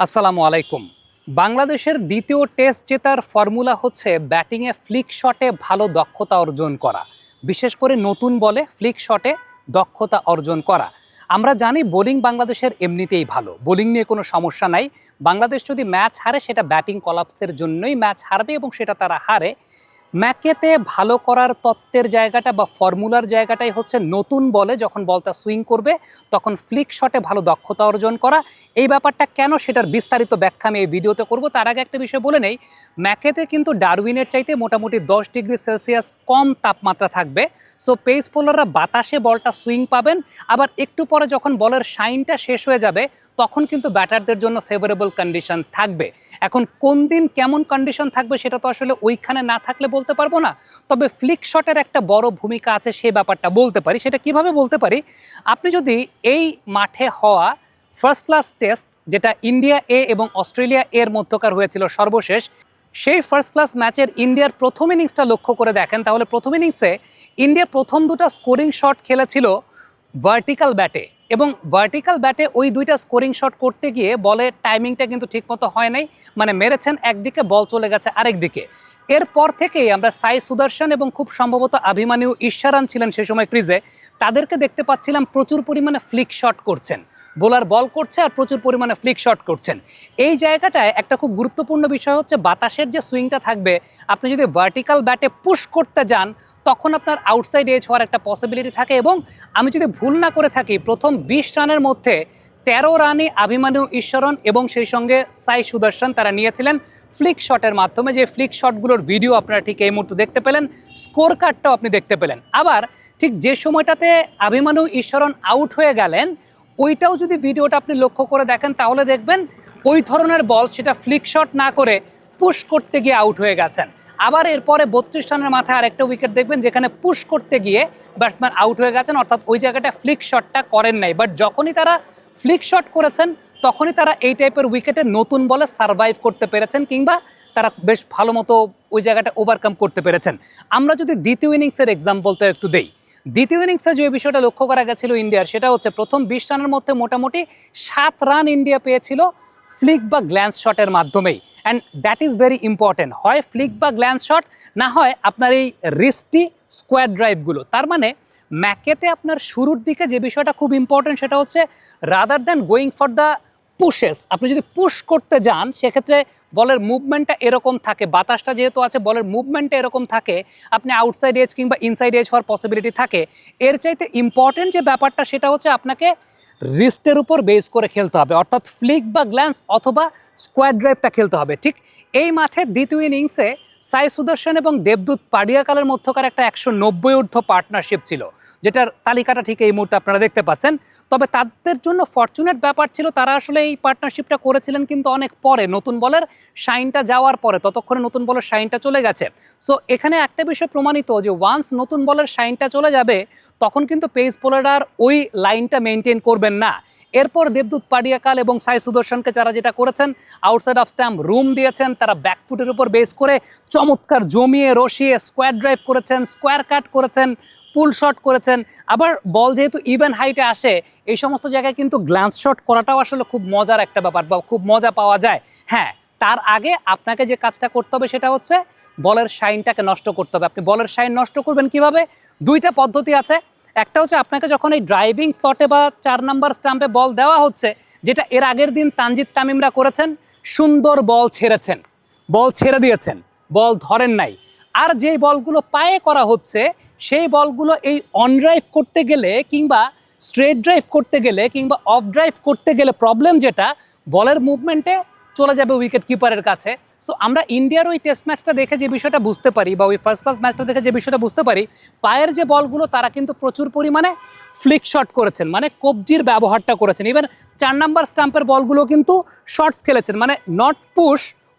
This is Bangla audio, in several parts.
আসসালামু আলাইকুম। বাংলাদেশের দ্বিতীয় টেস্ট জেতার ফর্মুলা হচ্ছে ব্যাটিংয়ে ফ্লিক শটে ভালো দক্ষতা অর্জন করা, বিশেষ করে নতুন বলে ফ্লিক শটে দক্ষতা অর্জন করা। আমরা জানি বোলিং বাংলাদেশের এমনিতেই ভালো, বোলিং নিয়ে কোনো সমস্যা নাই। বাংলাদেশ যদি ম্যাচ হারে সেটা ব্যাটিং কলাপসের জন্যই ম্যাচ হারবে এবং সেটা তারা হারে। ম্যাকেতে ভালো করার তত্ত্বের জায়গাটা বা ফর্মুলার জায়গাটাই হচ্ছে নতুন বলে যখন বলটা সুইং করবে তখন ফ্লিক শটে ভালো দক্ষতা অর্জন করা। এই ব্যাপারটা কেন সেটার বিস্তারিত ব্যাখ্যা আমি এই ভিডিওতে করব। তার আগে একটা বিষয় বলে নেই, ম্যাকেতে কিন্তু ডারউইনের চাইতে মোটামুটি 10 ডিগ্রি সেলসিয়াস কম তাপমাত্রা থাকবে। সো পেস বোলাররা বাতাসে বলটা সুইং পাবেন, আবার একটু পরে যখন বলের শাইনটা শেষ হয়ে যাবে তখন কিন্তু ব্যাটারদের জন্য ফেভারেবল কন্ডিশন থাকবে। এখন কোন দিন কেমন কন্ডিশন থাকবে সেটা তো আসলে ওইখানে না থাকলে বলতে পারবো না, তবে ফ্লিক শটের একটা বড় ভূমিকা আছে সেই ব্যাপারটা বলতে পারি। সেটা কিভাবে বলতে পারি, আপনি যদি এই মাঠে হওয়া ফার্স্ট ক্লাস টেস্ট, যেটা ইন্ডিয়া এ এবং অস্ট্রেলিয়া এর মধ্যকার হয়েছিল সর্বশেষ, সেই ফার্স্ট ক্লাস ম্যাচের ইন্ডিয়ার প্রথম ইনিংসটা লক্ষ্য করে দেখেন, তাহলে প্রথম ইনিংসে ইন্ডিয়া প্রথম দুটো স্কোরিং শট খেলেছিল ভার্টিক্যাল ব্যাটে, এবং ভার্টিক্যাল ব্যাটে ওই দুইটা স্কোরিং শট করতে গিয়ে বলের টাইমিংটা কিন্তু ঠিকমতো হয় নাই, মানে মেরেছেন একদিকে, বল চলে গেছে আরেক দিকে। এরপর থেকেই আমরা সাই সুদর্শন এবং খুব সম্ভবত অভিমান্যু ঈশ্বরান ছিলেন সে সময় ক্রিজে, তাদেরকে দেখতে পাচ্ছিলাম প্রচুর পরিমাণে ফ্লিক শট করছেন, বোলার বল করছে আর প্রচুর পরিমাণে ফ্লিক শট করছেন। এই জায়গাটায় একটা খুব গুরুত্বপূর্ণ বিষয় হচ্ছে বাতাসের যে সুইংটা থাকবে, আপনি যদি ভার্টিক্যাল ব্যাটে পুশ করতে যান তখন আপনার আউটসাইড এজ হওয়ার একটা পসিবিলিটি থাকে। এবং আমি যদি ভুল না করে থাকি, প্রথম 20 রানের মধ্যে 13 রানই অভিমান্যু ঈশ্বরন এবং সেই সঙ্গে সাই সুদর্শন তারা নিয়েছিলেন ফ্লিক শটের মাধ্যমে। যে ফ্লিক শটগুলোর ভিডিও আপনারা ঠিক এই মুহূর্তে দেখতে পেলেন, স্কোর কার্ডটাও আপনি দেখতে পেলেন। আবার ঠিক যে সময়টাতে অভিমান্যু ঈশ্বরন আউট হয়ে গেলেন, ওইটাও যদি ভিডিওটা আপনি লক্ষ্য করে দেখেন তাহলে দেখবেন ওই ধরনের বল সেটা ফ্লিক শট না করে পুশ করতে গিয়ে আউট হয়ে গেছেন। আবার এরপরে 32 রানের মাথায় আরেকটা উইকেট দেখবেন যেখানে পুশ করতে গিয়ে ব্যাটসম্যান আউট হয়ে গেছেন, অর্থাৎ ওই জায়গাটা ফ্লিক শটটা করেন নাই। বাট যখনই তারা ফ্লিক শট করেছেন তখনই তারা এই টাইপের উইকেটে নতুন বলে সারভাইভ করতে পেরেছেন, কিংবা তারা বেশ ভালো মতো ওই জায়গাটা ওভারকাম করতে পেরেছেন। আমরা যদি দ্বিতীয় ইনিংসের এক্সাম্পলটা একটু দেই, দ্বিতীয় ইনিংসে যে বিষয়টা লক্ষ্য করা গেছিল ইন্ডিয়ার, সেটা হচ্ছে প্রথম 20 রানের মধ্যে মোটামুটি 7 রান ইন্ডিয়া পেয়েছিল ফ্লিক বা গ্ল্যান্স শটের মাধ্যমেই। And that is very important, হয় ফ্লিক বা গ্ল্যান্স শট, না হয় আপনার এই রিস্টি স্কোয়ার ড্রাইভগুলো। তার মানে ম্যাকেতে আপনার শুরুর দিকে যে বিষয়টা খুব ইম্পর্টেন্ট সেটা হচ্ছে rather than going for the pushes, আপনি যদি পুশ করতে যান সেক্ষেত্রে বলের মুভমেন্টটা এরকম থাকে, বাতাসটা যেহেতু আছে বলের মুভমেন্টটা এরকম থাকে, আপনি আউটসাইড এজ কিংবা ইনসাইড এজ হওয়ার পসিবিলিটি থাকে। এর চাইতে ইম্পর্টেন্ট যে ব্যাপারটা সেটা হচ্ছে আপনাকে রিস্টের উপর বেস করে খেলতে হবে, অর্থাৎ ফ্লিক বা গ্ল্যান্স অথবা স্কোয়ার ড্রাইভটা খেলতে হবে। ঠিক এই মাঠে দ্বিতীয় ইনিংসে সাই সুদর্শন এবং দেবদূত পাডিয়াকালের মধ্যকার একটা 190 ঊর্ধ্ব পার্টনারশিপ ছিল, যেটার তালিকাটা ঠিক এই মুহূর্তে আপনারা দেখতে পাচ্ছেন। তবে তাদের জন্য ফরচুনেট ব্যাপার ছিল, তারা আসলে এই পার্টনারশিপটা করেছিলেন কিন্তু অনেক পরে, নতুন বলের শাইনটা যাওয়ার পরে, ততক্ষণে নতুন বলের শাইনটা চলে গেছে। সো এখানে একটা বিষয় প্রমাণিত যে ওয়ান্স নতুন বলের শাইনটা চলে যাবে তখন কিন্তু পেস বোলাররা আর ওই লাইনটা মেনটেন করবেন না। এরপর দেবদূত পাডিয়াকাল এবং সাই সুদর্শনকে যারা যেটা করেছেন, আউটসাইড অফ স্ট্যাম্প রুম দিয়েছেন, তারা ব্যাকফুটের উপর বেস করে চমৎকার জমিয়ে রসিয়ে স্কোয়ার ড্রাইভ করেছেন, স্কোয়ার কাট করেছেন, পুল শট করেছেন। আবার বল যেহেতু ইভেন হাইটে আসে, এই সমস্ত জায়গায় কিন্তু গ্ল্যান্স শট করাটাও আসলে খুব মজার একটা ব্যাপার বা খুব মজা পাওয়া যায়। হ্যাঁ, তার আগে আপনাকে যে কাজটা করতে হবে সেটা হচ্ছে বলের শাইনটাকে নষ্ট করতে হবে। আপনি বলের শাইন নষ্ট করবেন কিভাবে? দুইটা পদ্ধতি আছে। একটা হচ্ছে আপনাকে যখন এই ড্রাইভিং স্লটে বা 4 নাম্বার স্টাম্পে বল দেওয়া হচ্ছে, যেটা এর আগের দিন তানজিদ তামিমরা করেছেন, সুন্দর বল ছেড়েছেন, বল ছেড়ে দিয়েছেন, বল ধরেন নাই। আর যেই বলগুলো পায়ে করা হচ্ছে সেই বলগুলো এই অন ড্রাইভ করতে গেলে কিংবা স্ট্রেট ড্রাইভ করতে গেলে কিংবা অফ ড্রাইভ করতে গেলে প্রবলেম যেটা, বলের মুভমেন্টে চলে যাবে উইকেট কিপারের কাছে। সো আমরা ইন্ডিয়ার ওই টেস্ট ম্যাচটা দেখে যে বিষয়টা বুঝতে পারি বা ওই ফার্স্ট ক্লাস ম্যাচটা দেখে যে বিষয়টা বুঝতে পারি, পায়ের যে বলগুলো তারা কিন্তু প্রচুর পরিমাণে ফ্লিক শট করেছেন, মানে কবজির ব্যবহারটা করেছেন। ইভেন 4 নাম্বার স্টাম্পের বলগুলো কিন্তু শর্টস খেলেছেন, মানে নট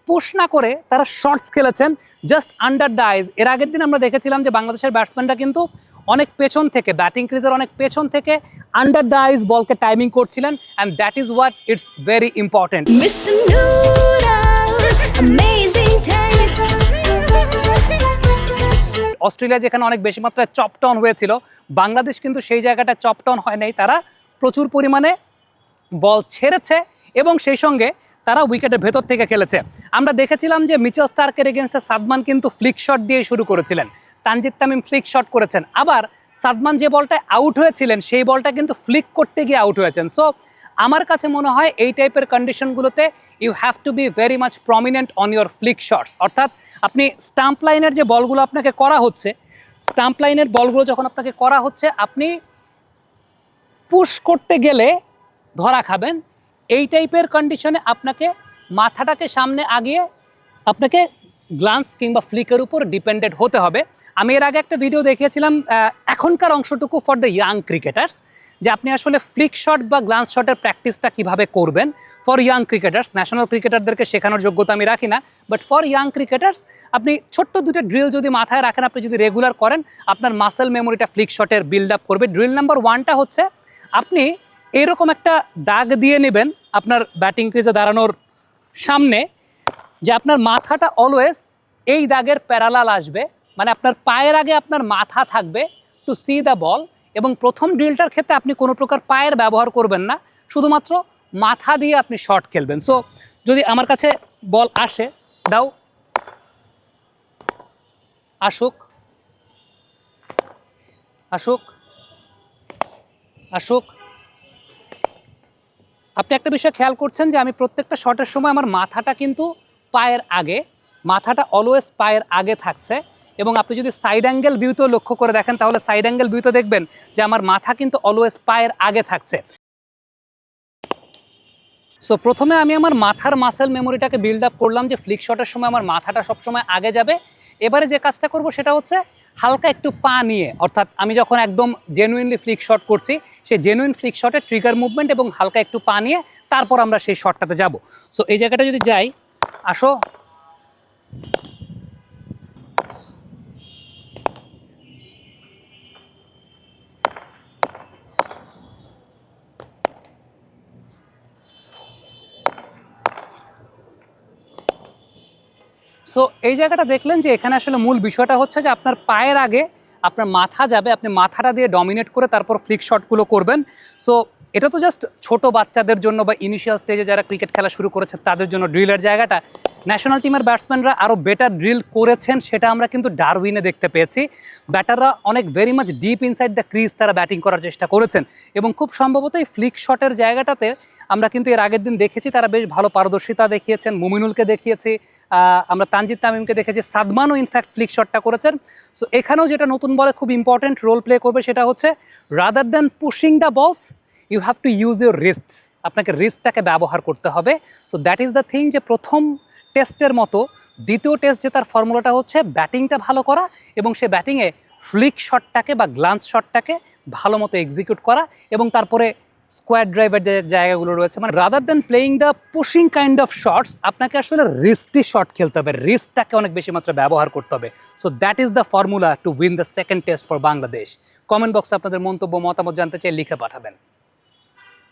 পুশ না করে তারা শর্টস খেলেছেন জাস্ট আন্ডার দ্য আইজ। এর আগের দিন আমরা দেখেছিলাম যে বাংলাদেশের ব্যাটসম্যানরা কিন্তু অনেক পেছন থেকে, ব্যাটিং ক্রিজের অনেক পেছন থেকে আন্ডার দ্য আইজ বলকে টাইমিং করছিলেন, and that is what it's very important. Australia যেখানে অনেক বেশি মাত্রায় চপটাউন হয়েছিল, বাংলাদেশ কিন্তু সেই জায়গাটা চপটাউন হয় নাই, তারা প্রচুর পরিমাণে বল ছেড়েছে এবং সেই সঙ্গে তারা উইকেটের ভেতর থেকে খেলেছে। আমরা দেখেছিলাম যে মিচেল স্টার্কের এগেনস্টে সাদমান কিন্তু ফ্লিক শট দিয়ে শুরু করেছিলেন, তানজিদ তামিম ফ্লিক শট করেছেন, আবার সাদমান যে বলটায় আউট হয়েছিলেন সেই বলটা কিন্তু ফ্লিক করতে গিয়ে আউট হয়েছেন। সো আমার কাছে মনে হয় এই টাইপের কন্ডিশনগুলোতে you have to be very much prominent on your flick shots. অর্থাৎ আপনি স্টাম্প লাইনের যে বলগুলো আপনাকে করা হচ্ছে, স্টাম্প লাইনের বলগুলো যখন আপনাকে করা হচ্ছে, আপনি পুশ করতে গেলে ধরা খাবেন। এই টাইপের কন্ডিশনে আপনাকে মাথাটাকে সামনে আগিয়ে আপনাকে গ্লান্স কিংবা ফ্লিকের উপর ডিপেন্ডেন্ট হতে হবে। আমি এর আগে একটা ভিডিও দেখিয়েছিলাম এখনকার অংশটুকু ফর দ্য ইয়াং ক্রিকেটার্স, যে আপনি আসলে ফ্লিক শট বা গ্লান্স শটের প্র্যাকটিসটা কিভাবে করবেন ফর ইয়াং ক্রিকেটার্স। ন্যাশনাল ক্রিকেটারদেরকে শেখানোর যোগ্যতা আমি রাখি না, বাট ফর ইয়াং ক্রিকেটার্স আপনি ছোট্ট দুটো ড্রিল যদি মাথায় রাখেন, আপনি যদি রেগুলার করেন, আপনার মাসেল মেমোরিটা ফ্লিক শটের বিল্ড আপ করবে। ড্রিল নাম্বার 1টা হচ্ছে আপনি এরকম একটা দাগ দিয়ে নেবেন আপনার ব্যাটিং ক্রিজে দাঁড়ানোর সামনে, যে আপনার মাথাটা অলওয়েজ এই দাগের প্যারালাল আসবে, মানে আপনার পায়ের আগে আপনার মাথা থাকবে টু সি দ্য বল। এবং প্রথম ড্রিলটার ক্ষেত্রে আপনি কোনো প্রকার পায়ের ব্যবহার করবেন না, শুধুমাত্র মাথা দিয়ে আপনি শট খেলবেন। সো যদি আমার কাছে বল আসে, দাও, আসুক আসুক আসুক। আপনি একটা বিষয় খেয়াল করছেন যে আমি প্রত্যেকটা শটের সময় আমার মাথাটা কিন্তু পায়ের আগে, মাথাটা অলওয়েজ পায়ের আগে থাকছে। এবং আপনি যদি সাইড অ্যাঙ্গেল ভিউতেও লক্ষ্য করে দেখেন, তাহলে সাইড অ্যাঙ্গেল ভিউতে দেখবেন যে আমার মাথা কিন্তু অলওয়েজ পায়ের আগে থাকছে। সো প্রথমে আমি আমার মাথার মাসেল মেমোরিটাকে বিল্ড আপ করলাম যে ফ্লিক শটের সময় আমার মাথাটা সবসময় আগে যাবে। এবারে যে কাজটা করব সেটা হচ্ছে হালকা একটু পা নিয়ে, অর্থাৎ আমি যখন একদম জেনুইনলি ফ্লিক শট করছি, সেই জেনুইন ফ্লিক শটের ট্রিগার মুভমেন্ট এবং হালকা একটু পা নিয়ে তারপর আমরা সেই শটটাতে যাব। সো এই জায়গাটা যদি যাই, আসো, সো এই জায়গাটা দেখলেন যে এখানে আসলে মূল বিষয়টা হচ্ছে যে আপনার পায়ের আগে আপনার মাথা যাবে, আপনি মাথাটা দিয়ে ডমিনেট করে তারপর ফ্লিক শটগুলো করবেন। সো এটা তো জাস্ট ছোট বাচ্চাদের জন্য বা ইনিশিয়াল স্টেজে যারা ক্রিকেট খেলা শুরু করেছে তাদের জন্য ড্রিলের জায়গাটা। ন্যাশনাল টিমের ব্যাটসম্যানরা আরও বেটার ড্রিল করেছেন, সেটা আমরা কিন্তু ডারউইনে দেখতে পেয়েছি। ব্যাটাররা অনেক very much deep inside the crease তারা ব্যাটিং করার চেষ্টা করেছেন, এবং খুব সম্ভবত এই ফ্লিক শটের জায়গাটাতে আমরা কিন্তু এর আগের দিন দেখেছি তারা বেশ ভালো পারদর্শিতা দেখিয়েছেন। মুমিনুলকে দেখিয়েছি, আমরা তানজিদ তামিমকে দেখেছি, সাদমানও ইনফ্যাক্ট ফ্লিক শটটা করেছেন। সো এখানেও যেটা নতুন বলে খুব ইম্পর্টেন্ট রোল প্লে করবে সেটা হচ্ছে rather than pushing the balls you have to use your wrists, আপনাকে রিস্টটাকে ব্যবহার করতে হবে। So that is the thing, যে প্রথম টেস্টের মতো দ্বিতীয় টেস্ট জেতার ফর্মুলাটা হচ্ছে ব্যাটিংটা ভালো করা এবং সে ব্যাটিংয়ে ফ্লিক শটটাকে বা গ্লান্স শটটাকে ভালো মতো এক্সিকিউট করা, এবং তারপরে স্কোয়াড ড্রাইভের যে জায়গাগুলো রয়েছে, মানে rather than playing the pushing kind of shots, আপনাকে আসলে রিস্টি শট খেলতে হবে, রিস্টটাকে অনেক বেশি মাত্রায় ব্যবহার করতে হবে। So that is the formula to win the second test for Bangladesh. Comment বক্সে আপনাদের মন্তব্য মতামত জানতে চাই, লিখে পাঠাবেন।